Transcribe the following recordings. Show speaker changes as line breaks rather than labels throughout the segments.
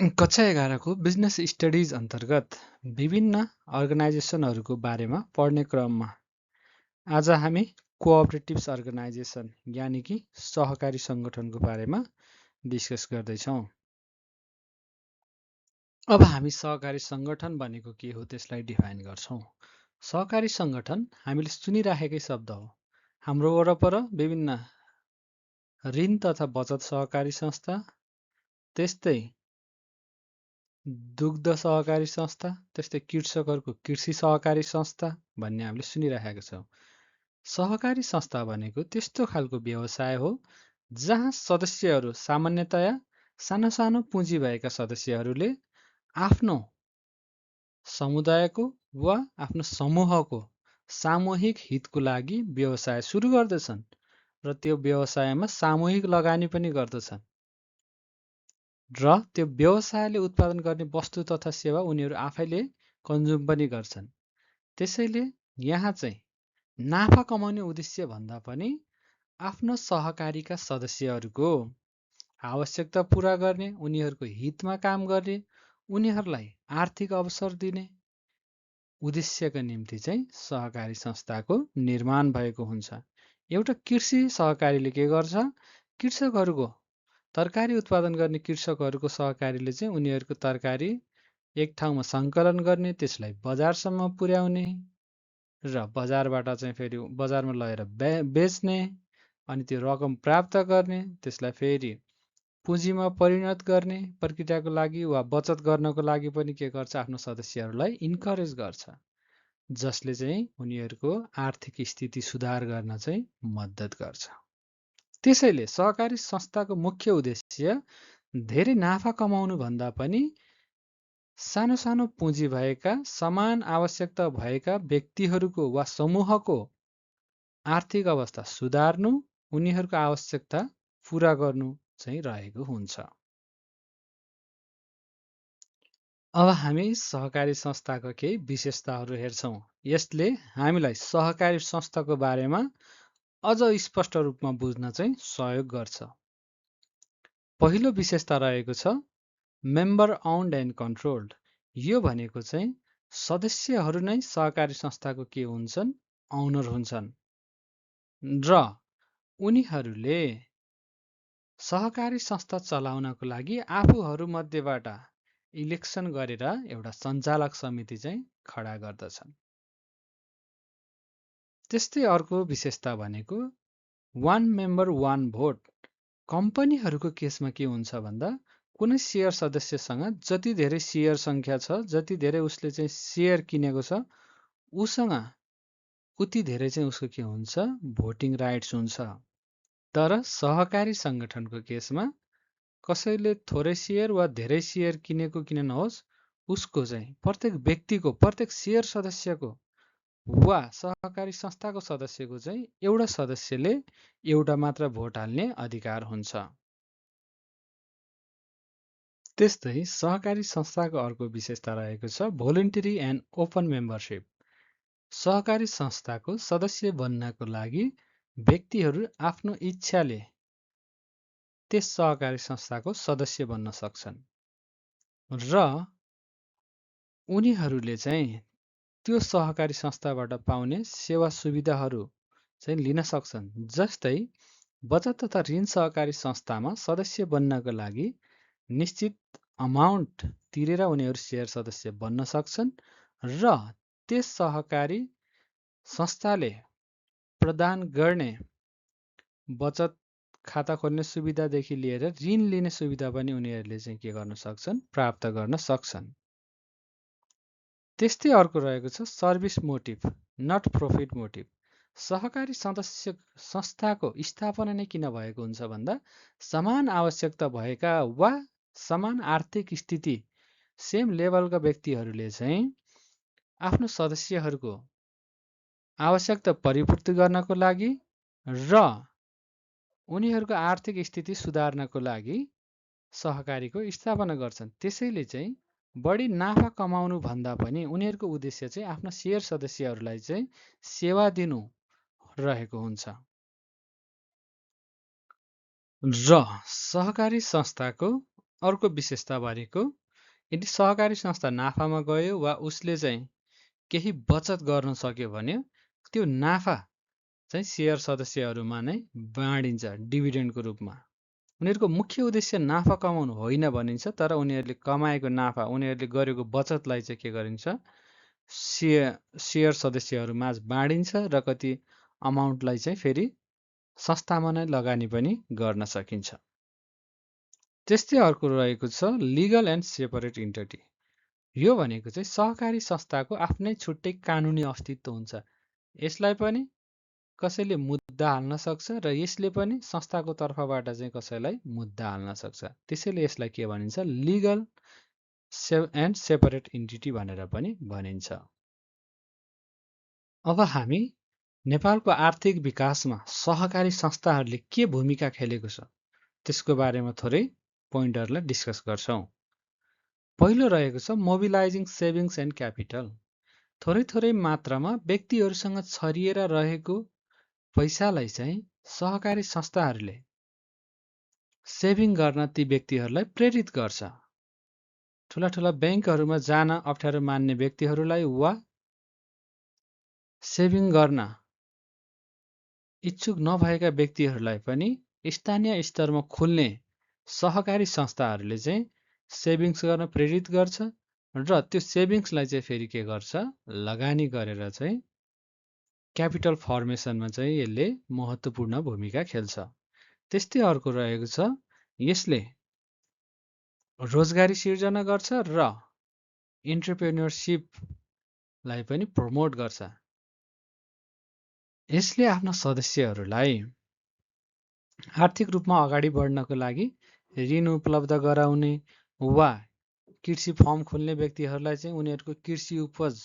कक्षा 11 को business studies अन्तर्गत विभिन्न अर्गनाइजेसनहरूको बारेमा पढ्ने क्रममा आज हामी कोअपरेटिभ्स अर्गनाइजेसन यानि कि सहकारी सङ्गठनको बारेमा डिस्कस गर्दैछौँ। अब हामी सहकारी सङ्गठन भनेको के हो त्यसलाई डिफाइन गर्छौँ। सहकारी सङ्गठन हामीले सुनिराखेकै शब्द हो। हाम्रो वरपर विभिन्न ऋण तथा बचत सहकारी संस्था, त्यस्तै दुग्ध सहकारी संस्था, त्यस्तै कृषकहरूको कृषि सहकारी संस्था भन्ने हामीले सुनिराखेका छौँ। सहकारी संस्था भनेको त्यस्तो खालको व्यवसाय हो जहाँ सदस्यहरू सामान्यतया सानो सानो पुँजी भएका सदस्यहरूले आफ्नो समुदायको वा आफ्नो समूहको सामूहिक हितको लागि व्यवसाय सुरु गर्दछन् र त्यो व्यवसायमा सामूहिक लगानी पनि गर्दछन् र त्यो व्यवसायले उत्पादन गर्ने वस्तु तथा सेवा उनीहरू आफैले कन्ज्युम पनि गर्छन्। त्यसैले यहाँ चाहिँ नाफा कमाउने उद्देश्य भन्दा पनि आफ्नो सहकारीका सदस्यहरूको आवश्यकता पुरा गर्ने, उनीहरूको हितमा काम गर्ने, उनीहरूलाई आर्थिक अवसर दिने उद्देश्यका निम्ति चाहिँ सहकारी संस्थाको निर्माण भएको हुन्छ। एउटा कृषि सहकारीले के गर्छ? कृषकहरूको तरकारी उत्पादन गर्ने कृषकहरूको सहकारीले चाहिँ उनीहरूको तरकारी एक ठाउँमा सङ्कलन गर्ने, त्यसलाई बजारसम्म पुर्याउने र बजारबाट चाहिँ फेरि बजारमा लगेर बेच्ने, अनि त्यो रकम प्राप्त गर्ने, त्यसलाई फेरि पुँजीमा परिणत गर्ने प्रक्रियाको लागि वा बचत गर्नको लागि पनि के गर्छ? आफ्नो सदस्यहरूलाई इन्करेज गर्छ, जसले चाहिँ उनीहरूको आर्थिक स्थिति सुधार गर्न चाहिँ मद्दत गर्छ। त्यसैले सहकारी संस्थाको मुख्य उद्देश्य धेरै नाफा कमाउनु भन्दा पनि सानो सानो पुँजी भएका समान आवश्यकता भएका व्यक्तिहरूको वा समूहको आर्थिक अवस्था सुधार्नु, उनीहरूको आवश्यकता पुरा गर्नु चाहिँ रहेको हुन्छ। अब हामी सहकारी संस्थाको केही विशेषताहरू हेर्छौँ। यसले हामीलाई सहकारी संस्थाको बारेमा अझ स्पष्ट रूपमा बुझ्न चाहिँ सहयोग गर्छ। पहिलो विशेषता रहेको छ मेम्बर ओन्ड एन्ड कन्ट्रोल्ड। यो भनेको चाहिँ सदस्यहरू नै सहकारी संस्थाको के हुन्छन्? ओनर हुन्छन् र उनीहरूले सहकारी संस्था चलाउनको लागि आफूहरू मध्येबाट इलेक्सन गरेर एउटा सञ्चालक समिति चाहिँ खडा गर्दछन्। त्यस्तै अर्को विशेषता भनेको वान मेम्बर वान भोट। कम्पनीहरूको केसमा के हुन्छ भन्दा कुनै सेयर सदस्यसँग जति धेरै सेयर सङ्ख्या छ, जति धेरै उसले चाहिँ सेयर किनेको छ, उसँग उति धेरै चाहिँ उसको के हुन्छ? भोटिङ राइट्स हुन्छ। तर सहकारी सङ्गठनको केसमा कसैले थोरै सेयर वा धेरै सेयर किनेको किन नहोस्, उसको चाहिँ प्रत्येक व्यक्तिको, प्रत्येक सेयर सदस्यको वा सहकारी संस्थाको सदस्यको चाहिँ एउटा सदस्यले एउटा मात्र भोट हाल्ने अधिकार हुन्छ। त्यस्तै सहकारी संस्थाको अर्को विशेषता रहेको छ भोलुन्टरी एन्ड ओपन मेम्बरसिप। सहकारी संस्थाको सदस्य बन्नको लागि व्यक्तिहरू आफ्नो इच्छाले त्यस सहकारी संस्थाको सदस्य बन्न सक्छन् र उनीहरूले चाहिँ त्यो सहकारी संस्थाबाट पाउने सेवा सुविधाहरू चाहिँ लिन सक्छन्। जस्तै बचत तथा ऋण सहकारी संस्थामा सदस्य बन्नको लागि निश्चित अमाउन्ट तिरेर उनीहरू सेयर सदस्य बन्न सक्छन् र त्यस सहकारी संस्थाले प्रदान गर्ने बचत खाता खोल्ने सुविधादेखि लिएर ऋण लिने सुविधा पनि उनीहरूले चाहिँ के गर्न सक्छन्? प्राप्त गर्न सक्छन्। त्यस्तै अर्को रहेको छ service motive, not profit motive. सहकारी सदस्य संस्थाको स्थापना नै किन भएको हुन्छ भन्दा समान आवश्यकता भएका वा समान आर्थिक स्थिति सेम लेभलका व्यक्तिहरूले चाहिँ आफ्नो सदस्यहरूको आवश्यकता परिपूर्ति गर्नको लागि र उनीहरूको आर्थिक स्थिति सुधार्नको लागि सहकारीको स्थापना गर्छन्। त्यसैले चाहिँ बढी नाफा कमाउनु भन्दा पनि उनीहरूको उद्देश्य चाहिँ आफ्ना सेयर सदस्यहरूलाई चाहिँ सेवा दिनु रहेको हुन्छ। र सहकारी संस्थाको अर्को विशेषता भनेको यदि सहकारी संस्था नाफामा गयो वा उसले चाहिँ केही बचत गर्न सक्यो भने त्यो नाफा चाहिँ सेयर सदस्यहरूमा नै बाँडिन्छ डिभिडेन्डको रूपमा। उनीहरूको मुख्य उद्देश्य नाफा कमाउनु होइन भनिन्छ, तर उनीहरूले कमाएको नाफा, उनीहरूले गरेको बचतलाई चाहिँ के गरिन्छ, सेयर सदस्यहरूमा बाँडिन्छ र कति अमाउन्टलाई चाहिँ फेरि संस्थामा नै लगानी पनि गर्न सकिन्छ। त्यस्तै अर्को रहेको छ लिगल एन्ड सेपरेट इन्टिटी। यो भनेको चाहिँ सहकारी संस्थाको आफ्नै छुट्टै कानुनी अस्तित्व हुन्छ। यसलाई पनि कसैले मुद्दा हाल्न सक्छ र यसले पनि संस्थाको तर्फबाट चाहिँ कसैलाई मुद्दा हाल्न सक्छ। त्यसैले यसलाई के भनिन्छ, लिगल एन्ड सेपरेट इन्टिटी भनेर पनि भनिन्छ। अब हामी नेपालको आर्थिक विकासमा सहकारी संस्थाहरूले के भूमिका खेलेको छ त्यसको बारेमा थोरै पोइन्टहरूलाई डिस्कस गर्छौँ। पहिलो रहेको छ मोबिलाइजिङ सेभिङ्स एन्ड क्यापिटल। थोरै थोरै मात्रामा व्यक्तिहरूसँग छरिएर रहेको पैसालाई चाहिँ सहकारी संस्थाहरूले सेभिङ गर्न ती व्यक्तिहरूलाई प्रेरित गर्छ। ठुला ठुला ब्याङ्कहरूमा जान अप्ठ्यारो मान्ने व्यक्तिहरूलाई वा सेभिङ गर्न इच्छुक नभएका व्यक्तिहरूलाई पनि स्थानीय स्तरमा खुल्ने सहकारी संस्थाहरूले चाहिँ सेभिङ्स गर्न प्रेरित गर्छ र त्यो सेभिङ्सलाई चाहिँ फेरि के गर्छ, लगानी गरेर चाहिँ क्यापिटल फर्मेसनमा चाहिँ यसले महत्त्वपूर्ण भूमिका खेल्छ। त्यस्तै अर्को रहेको छ यसले रोजगारी सिर्जना गर्छ र एन्टरप्रेन्योरसिपलाई पनि प्रमोट गर्छ। यसले आफ्ना सदस्यहरूलाई आर्थिक रूपमा अगाडि बढ्नको लागि ऋण उपलब्ध गराउने वा कृषि फर्म खोल्ने व्यक्तिहरूलाई चाहिँ उनीहरूको कृषि उपज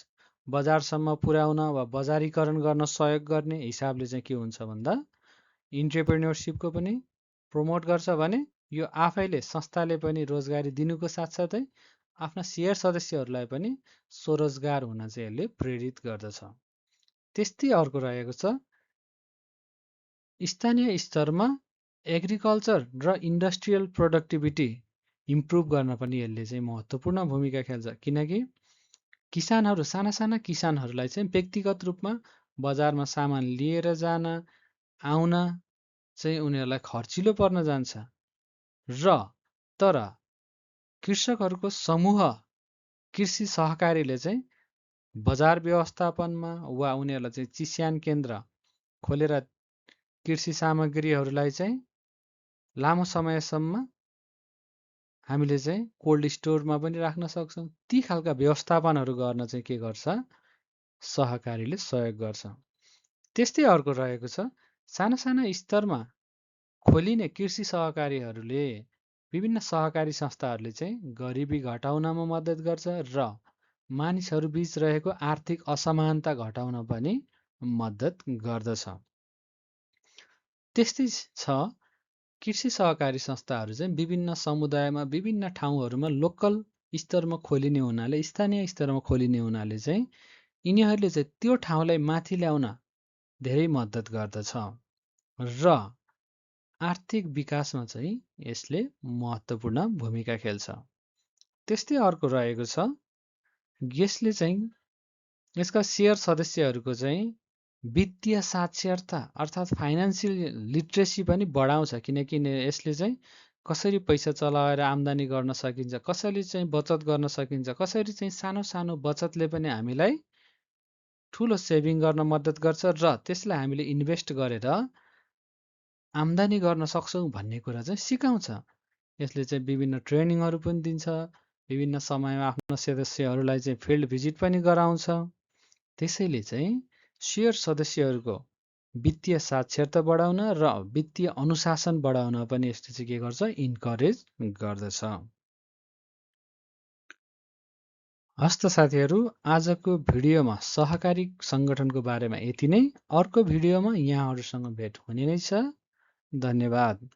बजारसम्म पुर्याउन वा बजारीकरण गर्न सहयोग गर्ने हिसाबले चाहिँ के हुन्छ भन्दा एन्टरप्रेन्योरसिपको पनि प्रमोट गर्छ भने यो आफैले संस्थाले पनि रोजगारी दिनुको साथसाथै आफ्ना सेयर सदस्यहरूलाई पनि स्वरोजगार हुन चाहिँ यसले प्रेरित गर्दछ। त्यस्तै अर्को रहेको छ स्थानीय स्तरमा एग्रिकल्चर र इन्डस्ट्रियल प्रोडक्टिभिटी इम्प्रुभ गर्न पनि यसले चाहिँ महत्त्वपूर्ण भूमिका खेल्छ। किनकि किसानहरू, साना साना किसानहरूलाई चाहिँ व्यक्तिगत रूपमा बजारमा सामान लिएर जान आउन चाहिँ उनीहरूलाई खर्चिलो पर्न जान्छ र तर कृषकहरूको समूह कृषि सहकारीले चाहिँ बजार व्यवस्थापनमा वा उनीहरूलाई चाहिँ चिस्यान केन्द्र खोलेर कृषि सामग्रीहरूलाई चाहिँ लामो समयसम्म हामीले चाहिँ कोल्ड स्टोरमा पनि राख्न सक्छौँ। ती खालका व्यवस्थापनहरू गर्न चाहिँ के गर्छ, सहकारीले सहयोग गर्छ। त्यस्तै अर्को रहेको छ साना साना स्तरमा खोलिने कृषि सहकारीहरूले विभिन्न सहकारी संस्थाहरूले चाहिँ गरिबी घटाउनमा मद्दत गर्छ र मानिसहरू बीच रहेको आर्थिक असमानता घटाउन पनि मद्दत गर्दछ। त्यस्तै छ कृषि सहकारी संस्थाहरू चाहिँ विभिन्न समुदायमा, विभिन्न ठाउँहरूमा लोकल स्तरमा खोलिने हुनाले, स्थानीय स्तरमा खोलिने हुनाले चाहिँ यिनीहरूले चाहिँ त्यो ठाउँलाई माथि ल्याउन धेरै मद्दत गर्दछ र आर्थिक विकासमा चाहिँ यसले महत्त्वपूर्ण भूमिका खेल्छ। त्यस्तै अर्को रहेको छ यसले चाहिँ यसका सेयर सदस्यहरूको चाहिँ वित्तीय साक्षरता अर्थात् फाइनान्सियल लिट्रेसी पनि बढाउँछ। किनकि यसले चाहिँ कसरी पैसा चलाएर आम्दानी गर्न सकिन्छ, कसरी चाहिँ बचत गर्न सकिन्छ, कसरी चाहिँ सानो सानो बचतले पनि हामीलाई ठुलो सेभिङ गर्न मद्दत गर्छ र त्यसलाई हामीले इन्भेस्ट गरेर आम्दानी गर्न सक्छौँ भन्ने कुरा चाहिँ सिकाउँछ। यसले चाहिँ विभिन्न ट्रेनिङहरू पनि दिन्छ, विभिन्न समयमा आफ्नो सदस्यहरूलाई चाहिँ फिल्ड भिजिट पनि गराउँछ। त्यसैले चाहिँ सेयर सदस्यहरूको वित्तीय साक्षरता बढाउन र वित्तीय अनुशासन बढाउन पनि यसले चाहिँ के गर्छ, इन्करेज गर्दछ। हस्त साथीहरू, आजको भिडियोमा सहकारी सङ्गठनको बारेमा यति नै। अर्को भिडियोमा यहाँहरूसँग भेट हुने नै छ। धन्यवाद।